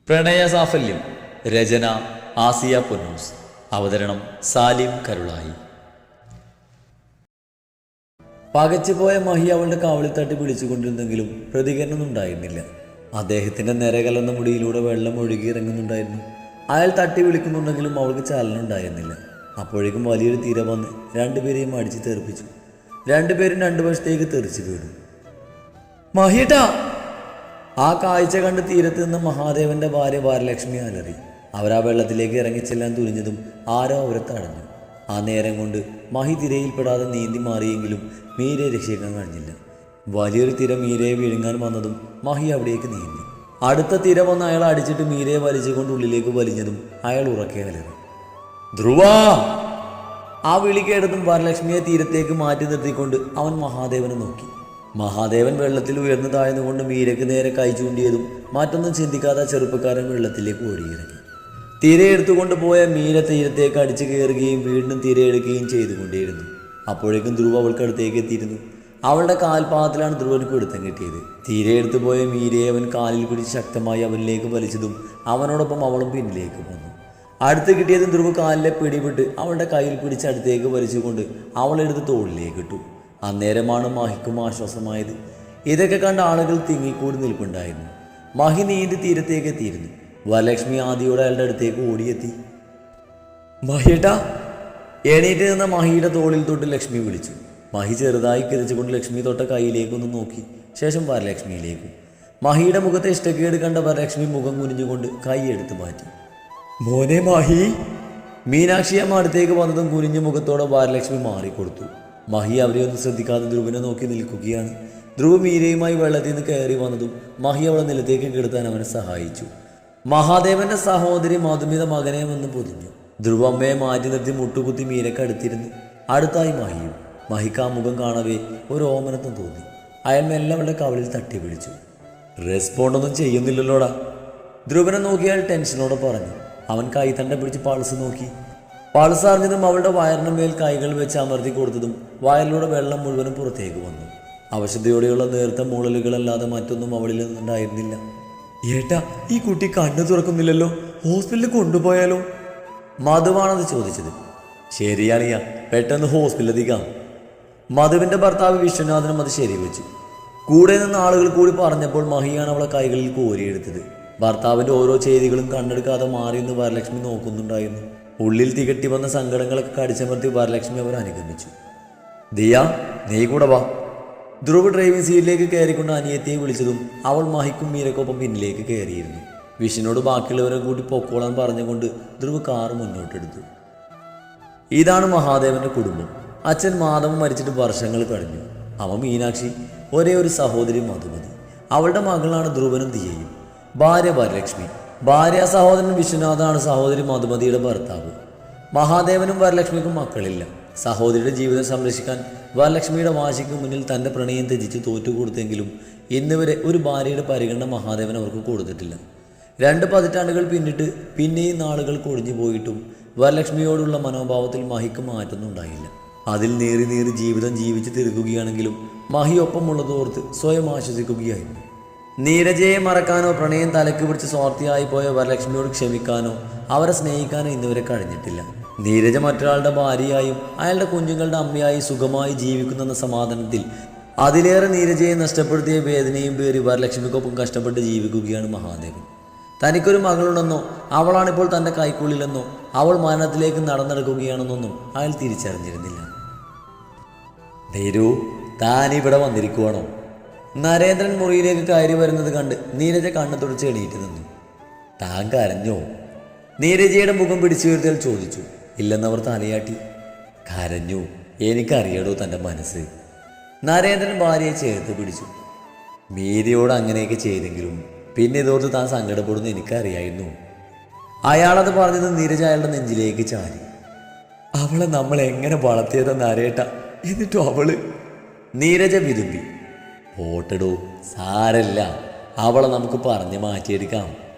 പ്രണയസാഫല്യം. രചന ആസിയ പൊന്നൂസ്. അവതരണം സാലിം കരുളായി. പകച്ചുപോയ മഹി അവളുടെ കാവളിൽ തട്ടി വിളിച്ചുകൊണ്ടിരുന്നെങ്കിലും പ്രതികരണമൊന്നും ഉണ്ടായിരുന്നില്ല. അദ്ദേഹത്തിൻ്റെ നിരകലർന്ന മുടിയിലൂടെ വെള്ളം ഒഴുകി ഇറങ്ങുന്നുണ്ടായിരുന്നു. അയാൾ തട്ടി വിളിക്കുന്നുണ്ടെങ്കിലും അവൾക്ക് ചലനം ഉണ്ടായിരുന്നില്ല. അപ്പോഴേക്കും വലിയൊരു തിര വന്ന് രണ്ടുപേരെയും അടിച്ച് തെറിപ്പിച്ചു. രണ്ടുപേരും രണ്ടു വശത്തേക്ക് തെറിച്ചു വീണു. മഹിട്ടാ! ആ കാഴ്ച കണ്ട് തീരത്ത് നിന്ന് മഹാദേവന്റെ ഭാര്യ വരലക്ഷ്മി അലറി. അവരാ വെള്ളത്തിലേക്ക് ഇറങ്ങിച്ചെല്ലാൻ തുനിഞ്ഞതും ആരോ അവരെ തടഞ്ഞു. ആ നേരം കൊണ്ട് മഹി തിരയിൽപ്പെടാതെ നീന്തി മാറിയെങ്കിലും മീരയെ രക്ഷിക്കാൻ കഴിഞ്ഞില്ല. വലിയൊരു തിര മീരയെ വിഴുങ്ങാൻ വന്നതും മഹി അവിടേക്ക് നീന്തി. അടുത്ത തിര വന്ന് അയാൾ അടിച്ചിട്ട് മീരയെ വലിച്ചുകൊണ്ട് ഉള്ളിലേക്ക് വലിഞ്ഞതും അയാൾ ഉറക്കെ അലറി. ധ്രുവ! ആ വിളി കേട്ടതും വരലക്ഷ്മിയെ തീരത്തേക്ക് മാറ്റി നിർത്തിക്കൊണ്ട് അവൻ മഹാദേവനെ നോക്കി. മഹാദേവൻ വെള്ളത്തിൽ ഉയർന്നു താഴ്ന്നുകൊണ്ട് മീരയ്ക്ക് നേരെ കൈ ചൂണ്ടിയതും മറ്റൊന്നും ചിന്തിക്കാതെ ചെറുപ്പക്കാരൻ വെള്ളത്തിലേക്ക് ഓടിയിറങ്ങി. തിരയെടുത്തുകൊണ്ട് പോയ മീര തീരത്തേക്ക് അടിച്ചു കയറുകയും വീണ്ടും തിരയെടുക്കുകയും ചെയ്തുകൊണ്ടേയിരുന്നു. അപ്പോഴേക്കും ധ്രുവ അവൾക്കടുത്തേക്ക് എത്തിയിരുന്നു. അവളുടെ കാൽപാദത്തിലാണ് ധ്രുവന് പിടുത്തം കിട്ടിയത്. തിരയെടുത്തു പോയ മീരയെ അവൻ കാലിൽ പിടിച്ച് ശക്തമായി അവനിലേക്ക് വലിച്ചതും അവനോടൊപ്പം അവളും പിന്നിലേക്ക് വന്നു. അടുത്ത് കിട്ടിയതും ധ്രുവ കാലിലെ പിടിപെട്ട് അവളുടെ കയ്യിൽ പിടിച്ച് അടുത്തേക്ക് വലിച്ചുകൊണ്ട് അവളെടുത്ത് തോളിലേക്ക് ഇട്ടു. അന്നേരമാണ് മഹിക്കും ആശ്വാസമായത്. ഇതൊക്കെ കണ്ട ആളുകൾ തിങ്ങിക്കൂടി നിൽപ്പുണ്ടായിരുന്നു. മഹി നീന്തി തീരത്തേക്ക് എത്തിയിരുന്നു. വരലക്ഷ്മി ആദിയോടെ അയാളുടെ അടുത്തേക്ക് ഓടിയെത്തി. മഹിയേട്ടാ! എണീറ്റ് നിന്ന മഹിയുടെ തോളിൽ തൊട്ട് ലക്ഷ്മി വിളിച്ചു. മഹി ചെറുതായി കിരിച്ചുകൊണ്ട് ലക്ഷ്മി തൊട്ട കൈയിലേക്കൊന്ന് നോക്കി. ശേഷം വരലക്ഷ്മിയിലേക്കും. മഹിയുടെ മുഖത്തെ ഇഷ്ടക്കേട് കണ്ട വരലക്ഷ്മി മുഖം കുനിഞ്ഞുകൊണ്ട് കൈ എടുത്തു മാറ്റി. മോനെ മഹി! മീനാക്ഷിയമ്മ അടുത്തേക്ക് വന്നതും കുനിഞ്ഞ മുഖത്തോടെ വരലക്ഷ്മി മാറിക്കൊടുത്തു. മഹി അവരെയൊന്നും ശ്രദ്ധിക്കാതെ ധ്രുവനെ നോക്കി നിൽക്കുകയാണ്. ധ്രുവ മീരയുമായി വെള്ളത്തിൽ നിന്ന് കയറി വന്നതും മഹി അവളെ നിലത്തേക്ക് കിടത്താൻ അവനെ സഹായിച്ചു. മഹാദേവന്റെ സഹോദരി മധുമിത മകനെ വന്ന് പൊതിഞ്ഞു. ധ്രുവ അമ്മയെ മാറ്റി നിർത്തി മുട്ടുകുത്തി മീരക്ക് അടുത്തിരുന്നു. അടുത്തായി മഹിയും. മഹിക്ക് ആ മുഖം കാണവേ ഒരു ഓമനത്വം തോന്നി. അയാൾ മെല്ലെ അവളുടെ കവളിൽ തട്ടി പിടിച്ചു. റെസ്പോണ്ടൊന്നും ചെയ്യുന്നില്ലല്ലോടാ. ധ്രുവനെ നോക്കി അയാൾ ടെൻഷനോടെ പറഞ്ഞു. അവൻ കൈത്തണ്ട പിടിച്ച് പൾസ് നോക്കി. പൾസ് അറിഞ്ഞതും അവളുടെ വയറിന് മേൽ കൈകൾ വെച്ച് അമർത്തി കൊടുത്തതും വയറിലൂടെ വെള്ളം മുഴുവനും പുറത്തേക്ക് വന്നു. അവശതയോടെയുള്ള നേർത്ത മൂളലുകളല്ലാതെ മറ്റൊന്നും അവളിൽ നിന്നുണ്ടായിരുന്നില്ല. ഏട്ടാ, ഈ കുട്ടി കണ്ണു തുറക്കുന്നില്ലല്ലോ, ഹോസ്പിറ്റലിൽ കൊണ്ടുപോയാലോ? മധുവാണത് ചോദിച്ചത്. ശരിയാളിയാ, പെട്ടെന്ന് ഹോസ്പിറ്റലിലെത്തിക്കാം. മധുവിന്റെ ഭർത്താവ് വിശ്വനാഥനും അത് ശരിവെച്ചു. കൂടെ നിന്ന് ആളുകൾ കൂടി പറഞ്ഞപ്പോൾ മഹിയാണ് അവളെ കൈകളിൽ കോരിയെടുത്തത്. ഭർത്താവിന്റെ ഓരോ ചെയ്തികളും കണ്ണെടുക്കാതെ മാറിയെന്ന് വരലക്ഷ്മി നോക്കുന്നുണ്ടായിരുന്നു. ഉള്ളിൽ തികട്ടി വന്ന സങ്കടങ്ങളൊക്കെ കടിച്ചമർത്തി വരലക്ഷ്മി അവർ അനുഗമിച്ചു. ദിയ, നീ കൂടെ വാ. ധ്രുവ് ഡ്രൈവിംഗ് സീറ്റിലേക്ക് കയറിക്കൊണ്ട് അനിയത്തിയെ വിളിച്ചതും അവൾ മഹിക്കും മീരക്കൊപ്പം പിന്നിലേക്ക് കയറിയിരുന്നു. വിഷ്ണുനോട് ബാക്കിയുള്ളവരെ കൂട്ടി പൊക്കോളാൻ പറഞ്ഞുകൊണ്ട് ധ്രുവ് കാറ് മുന്നോട്ടെടുത്തു. ഇതാണ് മഹാദേവന്റെ കുടുംബം. അച്ഛൻ മാധവൻ മരിച്ചിട്ട് വർഷങ്ങൾ കഴിഞ്ഞു. അവൻ മീനാക്ഷി, ഒരേ ഒരു സഹോദരി മധുമതി. അവളുടെ മകളാണ് ധ്രുവനും ദിയയും. ഭാര്യ വരലക്ഷ്മി. ഭാര്യ സഹോദരൻ വിശ്വനാഥാണ് സഹോദരി മധുമതിയുടെ ഭർത്താവ്. മഹാദേവനും വരലക്ഷ്മിക്കും മക്കളില്ല. സഹോദരിയുടെ ജീവിതം സംരക്ഷിക്കാൻ വരലക്ഷ്മിയുടെ വാശിക്ക് മുന്നിൽ തൻ്റെ പ്രണയം ത്യജിച്ച് തോറ്റുകൊടുത്തെങ്കിലും ഇന്നുവരെ ഒരു ഭാര്യയുടെ പരിഗണന മഹാദേവൻ അവർക്ക് കൊടുത്തിട്ടില്ല. 2 പതിറ്റാണ്ടുകൾ പിന്നിട്ട് പിന്നെയും നാളുകൾ കൊഴിഞ്ഞു പോയിട്ടും വരലക്ഷ്മിയോടുള്ള മനോഭാവത്തിൽ മഹിക്ക് മാറ്റൊന്നും ഉണ്ടായില്ല. അതിൽ നീറി നീറി ജീവിതം ജീവിച്ച് തീർക്കുകയാണെങ്കിലും മഹി ഒപ്പമുള്ളതോർത്ത് സ്വയം ആശ്വസിക്കുകയായിരുന്നു. നീരജയെ മറക്കാനോ പ്രണയം തലക്ക് പിടിച്ച് സ്വാർത്ഥിയായി പോയ വരലക്ഷ്മിയോട് ക്ഷമിക്കാനോ അവരെ സ്നേഹിക്കാനോ ഇന്നുവരെ കഴിഞ്ഞിട്ടില്ല. നീരജ മറ്റൊരാളുടെ ഭാര്യയായും അയാളുടെ കുഞ്ഞുങ്ങളുടെ അമ്മയായി സുഖമായി ജീവിക്കുന്നെന്ന സമാധാനത്തിൽ അതിലേറെ നീരജയെ നഷ്ടപ്പെടുത്തിയ വേദനയും പേറി വരലക്ഷ്മിക്കൊപ്പം കഷ്ടപ്പെട്ട് ജീവിക്കുകയാണ് മഹാദേവൻ. തനിക്കൊരു മകളുണ്ടെന്നോ അവളാണിപ്പോൾ തൻ്റെ കൈക്കുള്ളിലെന്നോ അവൾ മരണത്തിലേക്ക് നടന്നെടുക്കുകയാണെന്നൊന്നും അയാൾ തിരിച്ചറിഞ്ഞിരുന്നില്ല. ധീരു, താനിവിടെ വന്നിരിക്കുവാണോ? നരേന്ദ്രൻ മുറിയിലേക്ക് കയറി വരുന്നത് കണ്ട് നീരജ കണ്ണു തുടച്ച് എണീറ്റ് നിന്നു. താൻ കരഞ്ഞോ? നീരജയുടെ മുഖം പിടിച്ചു ഉയർത്തിയാൽ ചോദിച്ചു. ഇല്ലെന്നവർ തലയാട്ടി. കരഞ്ഞു, എനിക്കറിയടോ തൻ്റെ മനസ്സ്. നരേന്ദ്രൻ ഭാര്യയെ ചേർത്ത് പിടിച്ചു. മീരയോട് അങ്ങനെയൊക്കെ ചെയ്തെങ്കിലും പിന്നെ ഇതോർത്ത് താൻ സങ്കടപ്പെടുന്നു എനിക്കറിയായിരുന്നു. അയാളത് പറഞ്ഞത് നീരജ അയാളുടെ നെഞ്ചിലേക്ക് ചാരി. അവളെ നമ്മൾ എങ്ങനെ വളർത്തിയതെന്ന് അറിയട്ട, എന്നിട്ടും അവള്. നീരജ വിതുമ്പി. പോട്ടടോ, സാരല്ല, അവളെ നമുക്ക് പറഞ്ഞ് മാറ്റിയെടുക്കാം.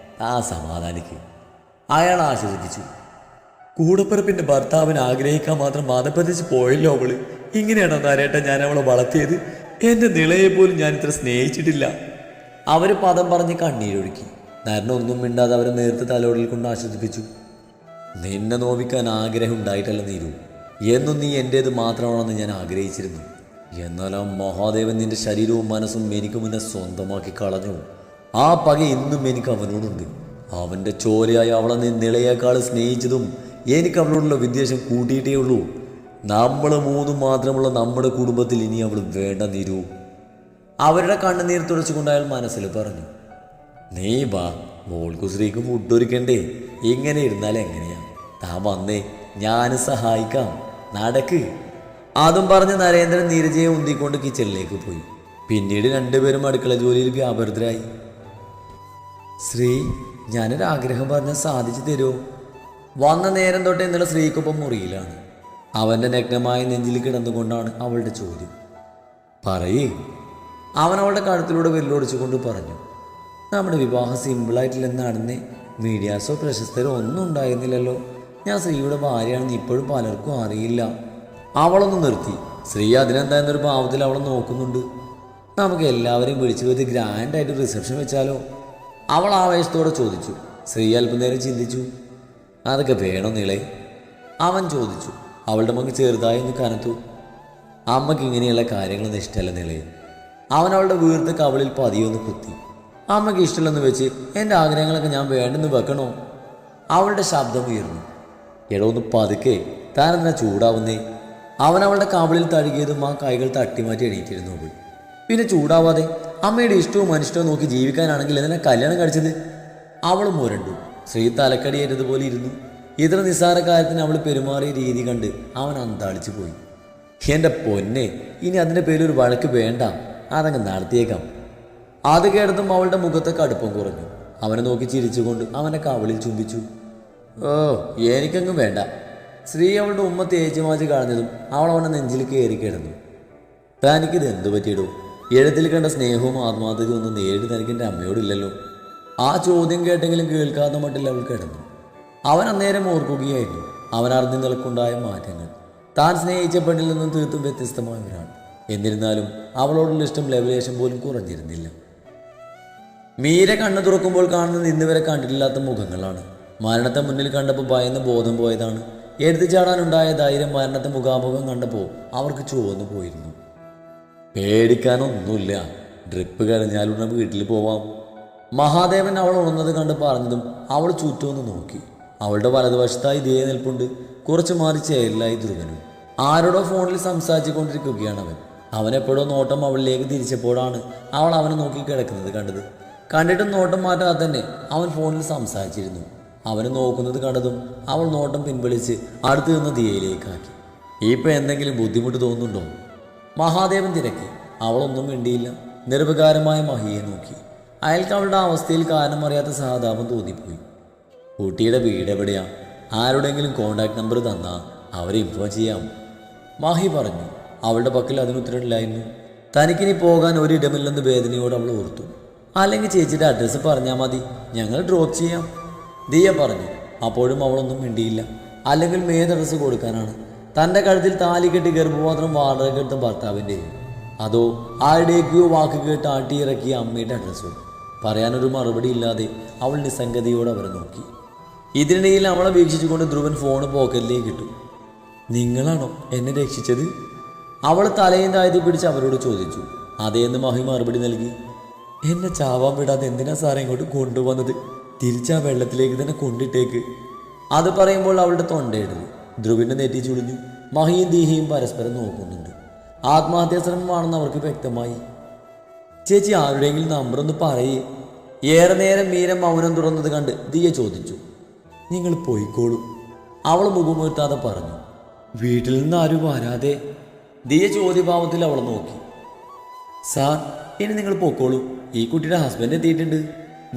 ആ സമാധാനിക്ക്, അയാൾ ആശ്വസിപ്പിച്ചു. കൂടപ്പിറപ്പിന്റെ ഭർത്താവിന് ആഗ്രഹിക്കാൻ മാത്രം മതപ്പതിച്ച് പോയല്ലോ അവള്. ഇങ്ങനെയാണോ നാരേട്ട ഞാൻ അവളെ വളർത്തിയത്? എൻ്റെ നിളയെ പോലും ഞാൻ ഇത്ര സ്നേഹിച്ചിട്ടില്ല. അവർ പദം പറഞ്ഞ് കണ്ണീരൊഴുക്കി. നരൻ ഒന്നും മിണ്ടാതെ അവരെ നേരത്തെ തലോടിൽ കൊണ്ട് ആശ്വസിപ്പിച്ചു. നിന്നെ നോവിക്കാൻ ആഗ്രഹം ഉണ്ടായിട്ടല്ല നീരു, എന്നും നീ എൻ്റേത് മാത്രമാണെന്ന് ഞാൻ ആഗ്രഹിച്ചിരുന്നു. എന്നാൽ ആ മഹാദേവൻ നിന്റെ ശരീരവും മനസ്സും എനിക്ക് മുന്നേ സ്വന്തമാക്കി കളഞ്ഞു. ആ പക ഇന്നും എനിക്ക് അവനോടുണ്ട്. അവൻ്റെ ചോരയായി അവളെ നീ നിളയേക്കാൾ സ്നേഹിച്ചതും എനിക്ക് അവളോടുള്ള വിദ്വേഷം കൂട്ടിയിട്ടേ ഉള്ളൂ. നമ്മൾ മൂന്നും മാത്രമുള്ള നമ്മുടെ കുടുംബത്തിൽ ഇനി അവൾ വേണ്ട നീരു. അവരുടെ കണ്ണുനീർ തുടച്ചുകൊണ്ട് അയാൾ മനസ്സിൽ പറഞ്ഞു. നീ ബാ, മോൾക്കും ശ്രീക്കും ഫുഡ് ഒരുക്കണ്ടേ? ഇങ്ങനെ ഇരുന്നാൽ എങ്ങനെയാ? താൻ വന്നേ, ഞാൻ സഹായിക്കാം, നടക്ക്. അതും പറഞ്ഞ് നരേന്ദ്രൻ നീരജയെ ഉന്തിക്കൊണ്ട് കിച്ചണിലേക്ക് പോയി. പിന്നീട് രണ്ടുപേരും അടുക്കള ജോലിയിൽ വ്യാപൃതരായി. ശ്രീ, ഞാനൊരാഗ്രഹം പറഞ്ഞാൽ സാധിച്ചു തരുമോ? വന്ന നേരം തൊട്ട് എന്നുള്ള ശ്രീക്കൊപ്പം മുറിയിലാണ്. അവൻ്റെ നഗ്നമായ നെഞ്ചിൽ കിടന്നുകൊണ്ടാണ് അവളുടെ ചോദ്യം. പറയേ. അവൻ അവളുടെ കഴുത്തിലൂടെ വെല്ലൊടിച്ചുകൊണ്ട് പറഞ്ഞു. നമ്മുടെ വിവാഹം സിമ്പിളായിട്ടില്ലെന്നാണെന്നേ. മീഡിയാസോ പ്രശസ്തരോ ഒന്നും ഉണ്ടായിരുന്നില്ലല്ലോ. ഞാൻ ശ്രീയുടെ ഭാര്യയാണെന്ന് ഇപ്പോഴും പലർക്കും അറിയില്ല. അവളൊന്ന് നിർത്തി. ശ്രീ അതിനെന്താ എന്നൊരു ഭാവത്തിൽ അവളെ നോക്കുന്നുണ്ട്. നമുക്ക് എല്ലാവരെയും വിളിച്ചു വരുത്തി ഗ്രാൻഡായിട്ട് റിസപ്ഷൻ വെച്ചാലോ? അവൾ ആവേശത്തോടെ ചോദിച്ചു. ശ്രീ അല്പനേരം ചിന്തിച്ചു. അതൊക്കെ വേണോ നീളെ? അവൻ ചോദിച്ചു. അവളുടെ മകൻ ചെറുതായി ഒന്ന് കനത്തു. അമ്മയ്ക്ക് ഇങ്ങനെയുള്ള കാര്യങ്ങളൊന്നും ഇഷ്ടമല്ല നീളെ. അവൻ അവളുടെ വീർത്ത കവളിൽ പതിയൊന്ന് കുത്തി. അമ്മയ്ക്ക് ഇഷ്ടമില്ലെന്ന് വെച്ച് എൻ്റെ ആഗ്രഹങ്ങളൊക്കെ ഞാൻ വേണ്ടെന്ന് വെക്കണോ? അവളുടെ ശബ്ദം ഉയർന്നു. എടോ ഒന്ന് പതുക്കെ, താനെന്താ ചൂടാവുന്നേ? അവൻ അവളുടെ കവളിൽ തഴുകിയതും ആ കൈകൾ തട്ടിമാറ്റി എണീറ്റിരുന്നു അവൾ. പിന്നെ ചൂടാവാതെ അമ്മയുടെ ഇഷ്ടവും അനിഷ്ടവും നോക്കി ജീവിക്കാനാണെങ്കിൽ എന്നെ കല്യാണം കഴിച്ചത്? അവൾ മുരണ്ടു. ശ്രീ തലക്കടിയേറ്റതുപോലെ ഇരുന്നു. ഇത്ര നിസ്സാര കാര്യത്തിന് അവൾ പെരുമാറിയ രീതി കണ്ട് അവൻ അന്താളിച്ചു പോയി. എൻ്റെ പൊന്നെ, ഇനി അതിൻ്റെ പേരിൽ ഒരു വഴക്ക് വേണ്ട, അതങ്ങ് നടത്തിയേക്കാം. അത് കേട്ടതും അവളുടെ മുഖത്തെ കടുപ്പം കുറഞ്ഞു. അവനെ നോക്കി ചിരിച്ചുകൊണ്ട് അവൻ്റെ കവളിൽ ചുംബിച്ചു. ഓ, എനിക്കങ്ങ് വേണ്ട. ശ്രീ അവളുടെ ഉമ്മ തേച്ചു മാച്ച് കളഞ്ഞതും അവൾ അവൻ്റെ നെഞ്ചിൽ കയറി കിടന്നു. തനിക്കിത് എന്തു പറ്റിയിടും? എഴുത്തിൽ കണ്ട സ്നേഹവും ആത്മാർത്ഥതയും ഒന്നും നേരിട്ട് തനിക്ക് എൻ്റെ അമ്മയോടില്ലല്ലോ. ആ ചോദ്യം കേട്ടെങ്കിലും കേൾക്കാത്ത മട്ടിൽ അവൾ കിടന്നു. അവൻ അന്നേരം ഓർക്കുകയായിരുന്നു അവൻ അറിഞ്ഞു നിൽക്കുണ്ടായ മാറ്റങ്ങൾ. താൻ സ്നേഹിച്ച പെണ്ണിൽ നിന്നും തീർത്തും വ്യത്യസ്തമായ ഒരാൾ. എന്നിരുന്നാലും അവളോടുള്ള ഇഷ്ടം ലെവലേശം പോലും കുറഞ്ഞിരുന്നില്ല. മീര കണ്ണു തുറക്കുമ്പോൾ കാണുന്നത് ഇന്നുവരെ കണ്ടിട്ടില്ലാത്ത മുഖങ്ങളാണ്. മരണത്തെ മുന്നിൽ കണ്ടപ്പോൾ ഭയന്ന് ബോധം പോയതാണ്. എടുത്തു ചാടാനുണ്ടായ ധൈര്യം മരണത്തെ മുഖാമുഖം കണ്ടപ്പോൾ അവർക്ക് ചുവന്നു പോയിരുന്നു. പേടിക്കാനൊന്നുമില്ല, ഡ്രിപ്പ് കഴിഞ്ഞാലുടനെ വീട്ടിൽ പോവാം. മഹാദേവൻ അവൾ ഉണർന്നത് കണ്ട് പറഞ്ഞതും അവൾ ചുറ്റുമൊന്ന് നോക്കി. അവളുടെ വലതുവശത്തായി ദേ നിൽപ്പുണ്ട്. കുറച്ച് മാറി ചേരിലായി ധ്രുവനും. ആരോടോ ഫോണിൽ സംസാരിച്ചു കൊണ്ടിരിക്കുകയാണ് അവൻ. അവനെപ്പോഴോ നോട്ടം അവളിലേക്ക് തിരിച്ചപ്പോഴാണ് അവൾ അവനെ നോക്കി കിടക്കുന്നത് കണ്ടത്. കണ്ടിട്ടും നോട്ടം മാറ്റാതെ തന്നെ അവൻ ഫോണിൽ സംസാരിച്ചിരുന്നു. അവനെ നോക്കുന്നത് കണ്ടതും അവൾ നോട്ടം പിൻവലിച്ച് അടുത്ത് നിന്ന് ദിയയിലേക്കാക്കി. ഇപ്പം എന്തെങ്കിലും ബുദ്ധിമുട്ട് തോന്നുന്നുണ്ടോ? മഹാദേവൻ തിരക്കി. അവളൊന്നും മിണ്ടിയില്ല. നിർവികാരമായ മഹിയെ നോക്കി. അയാൾക്ക് അവളുടെ അവസ്ഥയിൽ കാരണം അറിയാത്ത സഹതാപം തോന്നിപ്പോയി. കുട്ടിയുടെ വീട് എവിടെയാ? ആരുടെങ്കിലും കോണ്ടാക്ട് നമ്പർ തന്നാ അവരെ ഇൻഫോം ചെയ്യാം, മാഹി പറഞ്ഞു. അവളുടെ പക്കൽ അതിനുത്തരമില്ലായിരുന്നു. തനിക്കിനി പോകാൻ ഒരിടമില്ലെന്ന് വേദനയോട് അവൾ ഓർത്തു. അല്ലെങ്കിൽ ചേച്ചിയുടെ അഡ്രസ്സ് പറഞ്ഞാൽ മതി, ഞങ്ങൾ ഡ്രോപ്പ് ചെയ്യാം, ദിയ പറഞ്ഞു. അപ്പോഴും അവളൊന്നും മിണ്ടിയില്ല. അല്ലെങ്കിൽ മേത് അഡ്രസ്സ് കൊടുക്കാനാണ്. തൻ്റെ കഴുത്തിൽ താലി കെട്ടി ഗർഭപാത്രം വാടകയ്ക്കെടുത്ത ഭർത്താവിൻ്റെയും അതോ ആരുടേക്കോ വാക്ക് കേട്ട് ആട്ടിയിറക്കിയ അമ്മയുടെ അഡ്രസ്സോ? പറയാനൊരു മറുപടി ഇല്ലാതെ അവൾ നിസ്സംഗതയോടെ അവരെ നോക്കി. ഇതിനിടയിൽ അവളെ വീക്ഷിച്ചുകൊണ്ട് ധ്രുവൻ ഫോണ് പോക്കറ്റിലേക്ക് ഇട്ടു. നിങ്ങളാണോ എന്നെ രക്ഷിച്ചത്? അവൾ തലയും താഴ്ത്തി പിടിച്ച് അവരോട് ചോദിച്ചു. അതേന്ന് മഹി മറുപടി നൽകി. എന്നെ ചാവാൻ വിടാതെ എന്തിനാ സാറേ ഇങ്ങോട്ട് കൊണ്ടുവന്നത്? തിരിച്ചാ വെള്ളത്തിലേക്ക് തന്നെ കൊണ്ടിട്ടേക്ക്. അത് പറയുമ്പോൾ അവളുടെ തൊണ്ടയിടൽ. ധ്രുവിൻ്റെ നെറ്റി ചുളിഞ്ഞു. മഹിയും ദീഹയും പരസ്പരം നോക്കുന്നുണ്ട്. ആത്മഹത്യാ ശ്രമമാണെന്ന് അവർക്ക് വ്യക്തമായി. ചേച്ചി ആരുടെയെങ്കിലും നമ്പർ ഒന്ന് പറയേ. ഏറെ നേരം മീര മൗനം തുറന്നത് കണ്ട് ദിയ ചോദിച്ചു. നിങ്ങൾ പോയിക്കോളൂ, അവൾ മുഖമുയർത്താതെ പറഞ്ഞു. വീട്ടിൽ നിന്ന് ആരും വരാതെ? ദിയ ചോദ്യഭാവത്തിൽ അവളെ നോക്കി. സാർ, ഇനി നിങ്ങൾ പോയിക്കോളൂ, ഈ കുട്ടിയുടെ ഹസ്ബൻഡ് എത്തിയിട്ടുണ്ട്.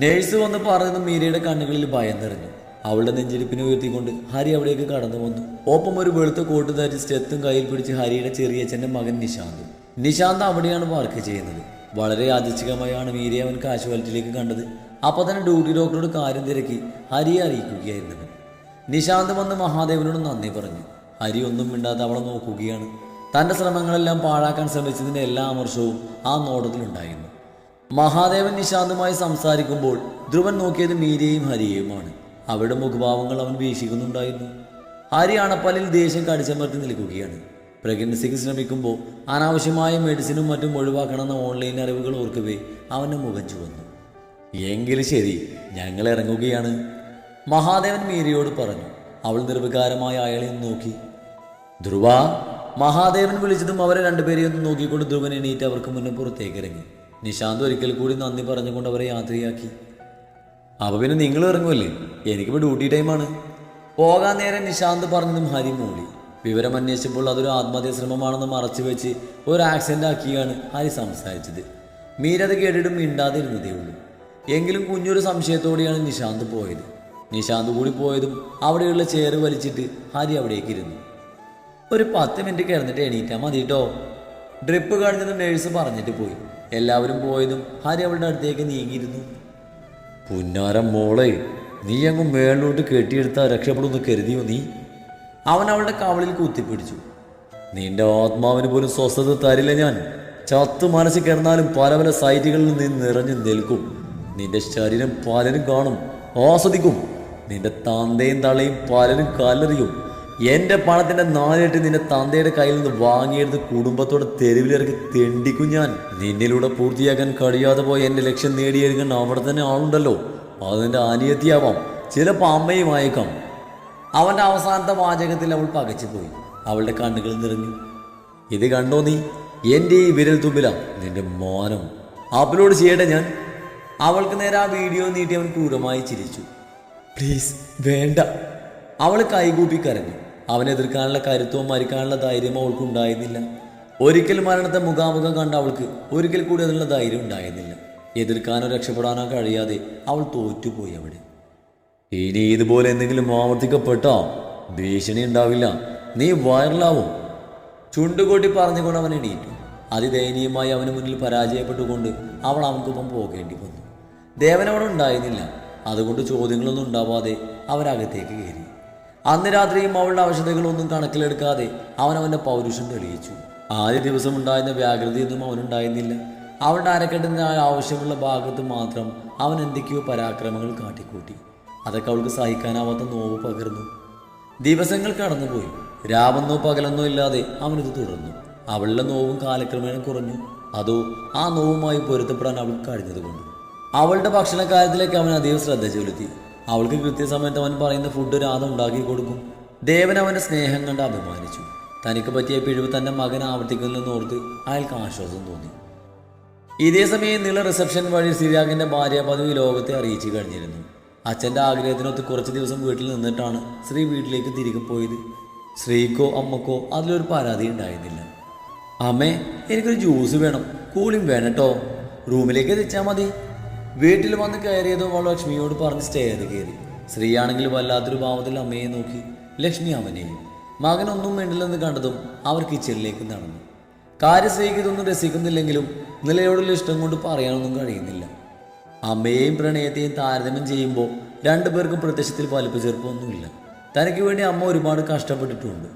നേഴ്സ് വന്ന് പറയുന്ന മീരയുടെ കണ്ണുകളിൽ ഭയം നിറഞ്ഞു. അവളുടെ നെഞ്ചിരിപ്പിനെ ഉയർത്തിക്കൊണ്ട് ഹരി അവിടേക്ക് കടന്നു വന്നു. ഒപ്പം ഒരു വെളുത്ത കോട്ട് ധരിച്ച് സ്റ്റെത്തും കയ്യിൽ പിടിച്ച് ഹരിയുടെ ചെറിയച്ഛൻ്റെ മകൻ നിശാന്ത്. നിശാന്ത് അവിടെയാണ് വർക്ക് ചെയ്യുന്നത്. വളരെ യാദൃച്ഛികമായാണ് മീരയെ അവൻ കാഷ്വാലിറ്റിയിലേക്ക് കണ്ടത്. അപ്പോൾ തന്നെ ഡ്യൂട്ടി ഡോക്ടറോട് കാര്യം തിരക്കി ഹരിയെ അറിയിക്കുകയായിരുന്നു. നിശാന്ത് വന്ന് മഹാദേവനോട് നന്ദി പറഞ്ഞു. ഹരി ഒന്നും മിണ്ടാതെ അവളെ നോക്കുകയാണ്. തൻ്റെ ശ്രമങ്ങളെല്ലാം പാഴാക്കാൻ ശ്രമിച്ചതിൻ്റെ എല്ലാ അമർഷവും ആ നോട്ടത്തിലുണ്ടായിരുന്നു. മഹാദേവൻ നിശാന്തുമായി സംസാരിക്കുമ്പോൾ ധ്രുവൻ നോക്കിയത് മീരയും ഹരിയെയുമാണ്. അവരുടെ മുഖഭാവങ്ങൾ അവൻ വീക്ഷിക്കുന്നുണ്ടായിരുന്നു. ഹരി അണപ്പല്ലിൽ ദേഷ്യം കടിച്ചമർത്തി നിൽക്കുകയാണ്. പ്രഗ്നൻസിക്ക് ശ്രമിക്കുമ്പോൾ അനാവശ്യമായ മെഡിസിനും മറ്റും ഒഴിവാക്കണമെന്ന ഓൺലൈൻ അറിവുകൾ ഓർക്കവേ അവൻ്റെ മുഖം ചുവന്നു. എങ്കിൽ ശരി, ഞങ്ങൾ ഇറങ്ങുകയാണ്, മഹാദേവൻ മീരയോട് പറഞ്ഞു. അവൾ നിർവികാരമായ അയാളെ നോക്കി. ധ്രുവ, മഹാദേവൻ വിളിച്ചതും അവരെ രണ്ടുപേരെയും ഒന്ന് നോക്കിക്കൊണ്ട് ധ്രുവൻ എണീറ്റ് അവർക്ക് മുന്നേ പുറത്തേക്ക് ഇറങ്ങി. നിശാന്ത് ഒരിക്കൽ കൂടി നന്ദി പറഞ്ഞുകൊണ്ട് അവരെ യാത്രയാക്കി. അപ്പോൾ പിന്നെ നിങ്ങൾ ഇറങ്ങുമല്ലേ? എനിക്കിപ്പോൾ ഡ്യൂട്ടി ടൈമാണ്. പോകാൻ നേരം നിശാന്ത് പറഞ്ഞതും ഹരി മൂളി. വിവരം അന്വേഷിച്ചപ്പോൾ അതൊരു ആത്മഹത്യാ ശ്രമമാണെന്ന് മറച്ചു വെച്ച് ഒരു ആക്സിഡൻ്റ് ആക്കിയാണ് ഹരി സംസാരിച്ചത്. മീര അത് കേട്ടിട്ടും മിണ്ടാതിരുന്നതേ ഉള്ളൂ. എങ്കിലും കുഞ്ഞൊരു സംശയത്തോടെയാണ് നിശാന്ത് പോയത്. നിശാന്ത് കൂടി പോയതും അവിടെയുള്ള ചെയർ വലിച്ചിട്ട് ഹരി അവിടേക്ക് ഇരുന്നു. ഒരു 10 മിനിറ്റ് കിടന്നിട്ട് എണീറ്റാൽ മതി കേട്ടോ, ഡ്രിപ്പ് കഴിഞ്ഞതും നേഴ്സ് പറഞ്ഞിട്ട് പോയി. എല്ലാവരും പോയതും ഹരി അവളുടെ അടുത്തേക്ക് നീങ്ങിയിരുന്നു. പുന്നാരം മോളെ, നീ അങ്ങ് മേളിലോട്ട് കെട്ടിയെടുത്താൽ രക്ഷപ്പെടുമെന്ന് കരുതിയോ നീ? അവൻ അവളുടെ കവളിൽ കുത്തിപ്പിടിച്ചു. നിന്റെ ആത്മാവിന് പോലും സ്വസ്ഥത തരില്ല ഞാൻ. ചത്തു മനസ്സിൽ കിടന്നാലും പല പല സൈറ്റുകളിൽ നിന്ന് നിറഞ്ഞു നിൽക്കും. നിന്റെ ശരീരം പലരും കാണും, ആസ്വദിക്കും. നിന്റെ തന്തയും തള്ളയും പലരും കല്ലെറിയും. എൻ്റെ പണത്തിൻ്റെ 4 ഇരട്ടി നിന്റെ തന്തയുടെ കയ്യിൽ നിന്ന് വാങ്ങിയെടുത്ത് കുടുംബത്തോടെ തെരുവിലിറക്കി തെണ്ടിക്കും ഞാൻ. നിന്നിലൂടെ പൂർത്തിയാക്കാൻ കഴിയാതെ പോയി എൻ്റെ ലക്ഷ്യം നേടിയെടുക്കാൻ അവിടെ തന്നെ ആളുണ്ടല്ലോ. അതിൻ്റെ അനിയത്തിയാവാം, ചിലപ്പോൾ അമ്മയുമായേക്കാം. അവൻ്റെ അവസാനത്തെ വാചകത്തിൽ അവൾ പകച്ചുപോയി. അവളുടെ കണ്ണുകൾ നിറഞ്ഞു. ഇത് കണ്ടോ നീ? എൻ്റെ ഈ വിരൽ തുമ്പിലാ നിന്റെ മോനം. അപ്ലോഡ് ചെയ്യട്ടെ ഞാൻ? അവൾക്ക് നേരെ ആ വീഡിയോ നീട്ടി അവൻ ക്രൂരമായി ചിരിച്ചു. പ്ലീസ് വേണ്ട. അവൾ കൈകൂപ്പി കരഞ്ഞു. അവനെ എതിർക്കാനുള്ള കരുത്തവും മരിക്കാനുള്ള ധൈര്യമോ അവൾക്ക് ഉണ്ടായിരുന്നില്ല. ഒരിക്കൽ മരണത്തെ മുഖാമുഖം കണ്ട അവൾക്ക് ഒരിക്കൽ കൂടി അതിനുള്ള ധൈര്യം ഉണ്ടായിരുന്നില്ല. എതിർക്കാനോ രക്ഷപ്പെടാനോ കഴിയാതെ അവൾ തോറ്റുപോയി അവിടെ. ഇനി ഇതുപോലെ എന്തെങ്കിലും ആവർത്തിക്കപ്പെട്ടോ ഭീഷണി ഉണ്ടാവില്ല, നീ വൈറലാവും. ചുണ്ടുകൊട്ടി പറഞ്ഞുകൊണ്ട് അവൻ എണീറ്റു. അതിദയനീയമായി അവന് മുന്നിൽ പരാജയപ്പെട്ടുകൊണ്ട് അവൾ അവൻക്കൊപ്പം പോകേണ്ടി വന്നു. ദേവൻ അവിടെ ഉണ്ടായിരുന്നില്ല. അതുകൊണ്ട് ചോദ്യങ്ങളൊന്നും ഉണ്ടാവാതെ അവരകത്തേക്ക് കയറി. അന്ന് രാത്രിയും അവളുടെ അവശതകളൊന്നും കണക്കിലെടുക്കാതെ അവൻ അവൻ്റെ പൗരുഷം തെളിയിച്ചു. ആദ്യ ദിവസം ഉണ്ടായിരുന്ന വ്യാകൃതിയൊന്നും അവനുണ്ടായിരുന്നില്ല. അവളുടെ അരക്കെട്ടിന് ആവശ്യമുള്ള ഭാഗത്ത് മാത്രം അവൻ എന്തൊക്കെയോ പരാക്രമങ്ങൾ കാട്ടിക്കൂട്ടി. അതൊക്കെ അവൾക്ക് സഹിക്കാനാവാത്ത നോവ് പകർന്നു. ദിവസങ്ങൾ കടന്നുപോയി. രാവെന്നോ പകലെന്നോ ഇല്ലാതെ അവനിത് തുടർന്നു. അവളുടെ നോവും കാലക്രമേണ കുറഞ്ഞു. അതോ ആ നോവുമായി പൊരുത്തപ്പെടാൻ അവൾക്ക് കഴിഞ്ഞതുകൊണ്ട്. അവളുടെ ഭക്ഷണകാര്യത്തിലേക്ക് അവൻ അധികം ശ്രദ്ധ ചെലുത്തി. അവൾക്ക് കൃത്യസമയത്ത് അവൻ പറയുന്ന ഫുഡ് രാധ ഉണ്ടാക്കി കൊടുക്കും. ദേവൻ അവൻ്റെ സ്നേഹം കണ്ട് അഭിമാനിച്ചു. തനിക്ക് പറ്റിയ പിഴവ് തൻ്റെ മകൻ ആവർത്തിക്കുന്നില്ലെന്നോർത്ത് അയാൾക്ക് ആശ്വാസം തോന്നി. ഇതേ സമയം നീള റിസപ്ഷൻ വഴി സിരാഗിൻ്റെ ഭാര്യ പദവി ലോകത്തെ അറിയിച്ചു കഴിഞ്ഞിരുന്നു. അച്ഛൻ്റെ ആഗ്രഹത്തിനൊത്ത് കുറച്ച് ദിവസം വീട്ടിൽ നിന്നിട്ടാണ് ശ്രീ വീട്ടിലേക്ക് തിരികെ പോയത്. ശ്രീക്കോ അമ്മക്കോ അതിലൊരു പരാതി ഉണ്ടായിരുന്നില്ല. അമ്മേ, എനിക്കൊരു ജ്യൂസ് വേണം, കൂളിംഗ് വേണം കേട്ടോ, റൂമിലേക്ക് എത്തിച്ചാൽ മതി. വീട്ടിൽ വന്ന് കയറിയതോ അവൾ ലക്ഷ്മിയോട് പറഞ്ഞ് സ്റ്റെയർ കയറി. ശ്രീയാണെങ്കിൽ വല്ലാത്തൊരു ഭാവത്തിൽ അമ്മയെ നോക്കി, ലക്ഷ്മി അവനെയും. മകനൊന്നും വേണ്ടില്ലെന്ന് കണ്ടതും അവർ കിച്ചണിലേക്ക് നടന്നു. കാര്യശ്രീക്ക് ഇതൊന്നും രസിക്കുന്നില്ലെങ്കിലും നിലയോടുള്ള ഇഷ്ടം കൊണ്ട് പറയാനൊന്നും കഴിയുന്നില്ല. അമ്മയെയും പ്രണയത്തെയും താരതമ്യം ചെയ്യുമ്പോൾ രണ്ടുപേർക്കും പ്രത്യക്ഷത്തിൽ വലിപ്പ് ചെറുപ്പമൊന്നുമില്ല. തനിക്ക് വേണ്ടി അമ്മ ഒരുപാട് കഷ്ടപ്പെട്ടിട്ടുണ്ട്.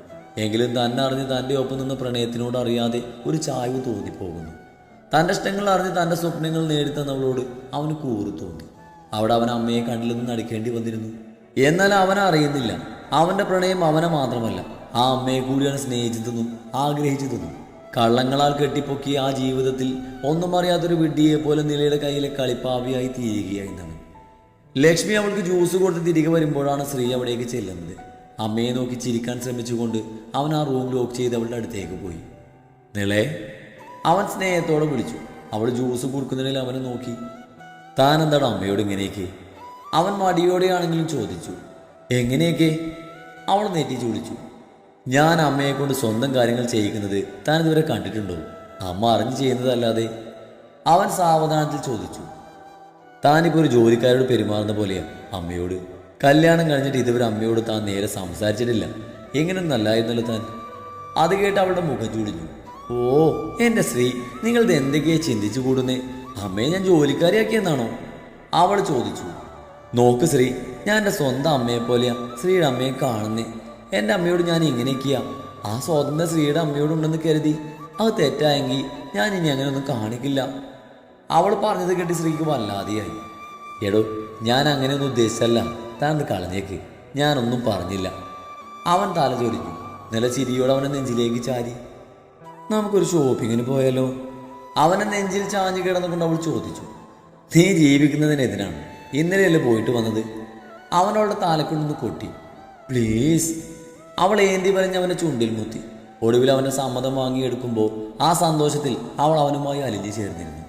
എങ്കിലും തന്നെ അറിഞ്ഞ് തൻ്റെ ഒപ്പം നിന്ന് പ്രണയത്തിനോട് അറിയാതെ ഒരു ചായ്വ് തോന്നിപ്പോകുന്നു. തൻ്റെ ഇഷ്ടങ്ങൾ അറിഞ്ഞ് തൻ്റെ സ്വപ്നങ്ങൾ നേടിത്തന്നവളോട് അവന് കൂറ് തോന്നി. അവിടെ അവൻ അമ്മയെ കണ്ടില്ലെന്ന് നടിക്കേണ്ടി വന്നിരുന്നു. എന്നാൽ അവൻ അറിയുന്നില്ല, അവൻ്റെ പ്രണയം അവനെ മാത്രമല്ല ആ അമ്മയെ കൂടിയാണ് സ്നേഹിച്ചതെന്നും ആഗ്രഹിച്ചതെന്നും. കള്ളങ്ങളാൽ കെട്ടിപ്പൊക്കിയ ആ ജീവിതത്തിൽ ഒന്നും അറിയാത്തൊരു വിഡ്ഢിയെ പോലെ നിലയുടെ കയ്യിലെ കളിപ്പാവിയായി തീരുകയായിരുന്നവൻ. ലക്ഷ്മി അവൾക്ക് ജ്യൂസ് കൊടുത്ത് തിരികെ വരുമ്പോഴാണ് ശ്രീ അവിടേക്ക് ചെല്ലുന്നത്. അമ്മയെ നോക്കി ചിരിക്കാൻ ശ്രമിച്ചുകൊണ്ട് അവൻ ആ റൂം ലോക്ക് ചെയ്ത് അവളുടെ അടുത്തേക്ക് പോയി. നിളേ, അവൻ സ്നേഹത്തോടെ വിളിച്ചു. അവൾ ജ്യൂസ് കുറുക്കുന്നതിൽ അവനെ നോക്കി. താൻ എന്താണ് അമ്മയോട് ഇങ്ങനെയൊക്കെ? അവൻ മടിയോടെയാണെങ്കിലും ചോദിച്ചു. എങ്ങനെയൊക്കെ? അവൾ നെറ്റിച്ച് വിളിച്ചു. ഞാൻ അമ്മയെ കൊണ്ട് സ്വന്തം കാര്യങ്ങൾ ചെയ്യിക്കുന്നത് താൻ ഇതുവരെ കണ്ടിട്ടുണ്ടോ? അമ്മ അറിഞ്ഞു ചെയ്യുന്നതല്ലാതെ. അവൻ സാവധാനത്തിൽ ചോദിച്ചു. താനിപ്പോൾ ഒരു ജോലിക്കാരോട് പെരുമാറുന്ന പോലെയാ അമ്മയോട്. കല്യാണം കഴിഞ്ഞിട്ട് ഇതുവരെ അമ്മയോട് താൻ നേരെ സംസാരിച്ചിട്ടില്ല. എങ്ങനെയൊന്നും അല്ലായിരുന്നല്ലോ താൻ. അത് കേട്ട് അവളുടെ മുഖം ചൂടിഞ്ഞു. ഓ എൻ്റെ ശ്രീ, നിങ്ങളിത് എന്തൊക്കെയാ ചിന്തിച്ചു കൂടുന്നേ? അമ്മയെ ഞാൻ ജോലിക്കാരിയാക്കിയെന്നാണോ? അവൾ ചോദിച്ചു. നോക്ക് ശ്രീ, ഞാൻ എൻ്റെ സ്വന്തം അമ്മയെപ്പോലെയാ ശ്രീയുടെ അമ്മയെ കാണുന്നേ. എൻ്റെ അമ്മയോട് ഞാൻ ഇങ്ങനെയൊക്കെയാ. ആ സ്വാതന്ത്ര്യം ശ്രീയുടെ അമ്മയോടുണ്ടെന്ന് കരുതി അത് തെറ്റായെങ്കിൽ ഞാൻ ഇനി അങ്ങനെയൊന്നും കാണിക്കില്ല. അവൾ പറഞ്ഞത് കേട്ട് ശ്രീക്ക് വല്ലാതെയായി. എടോ, ഞാൻ അങ്ങനെയൊന്നും ഉദ്ദേശിച്ചല്ല. താൻ കളഞ്ഞേക്ക്, ഞാനൊന്നും പറഞ്ഞില്ല. അവൻ തല ചൊരിഞ്ഞു. നില ചിരിയോടെ അവനെ നെഞ്ചിലേക്ക് ചാരി. നമുക്കൊരു ഷോപ്പിങ്ങിന് പോയാലോ? അവനെ നെഞ്ചിൽ ചാഞ്ഞു കിടന്നുകൊണ്ട് അവൾ ചോദിച്ചു. നീ ജീവിക്കുന്നതിനെതിനാണ്. ഇന്നലെയല്ലേ പോയിട്ട് വന്നത്? അവനവളുടെ താലക്കൊണ്ടൊന്ന് കൊട്ടി. പ്ലീസ്. അവൾ ഏന്തി പറഞ്ഞ് അവൻ്റെ ചുണ്ടിൽ മുത്തി. ഒടുവിൽ അവൻ്റെ സമ്മതം വാങ്ങിയെടുക്കുമ്പോൾ ആ സന്തോഷത്തിൽ അവൾ അവനുമായി അലിഞ്ഞു ചേർന്നിരുന്നു.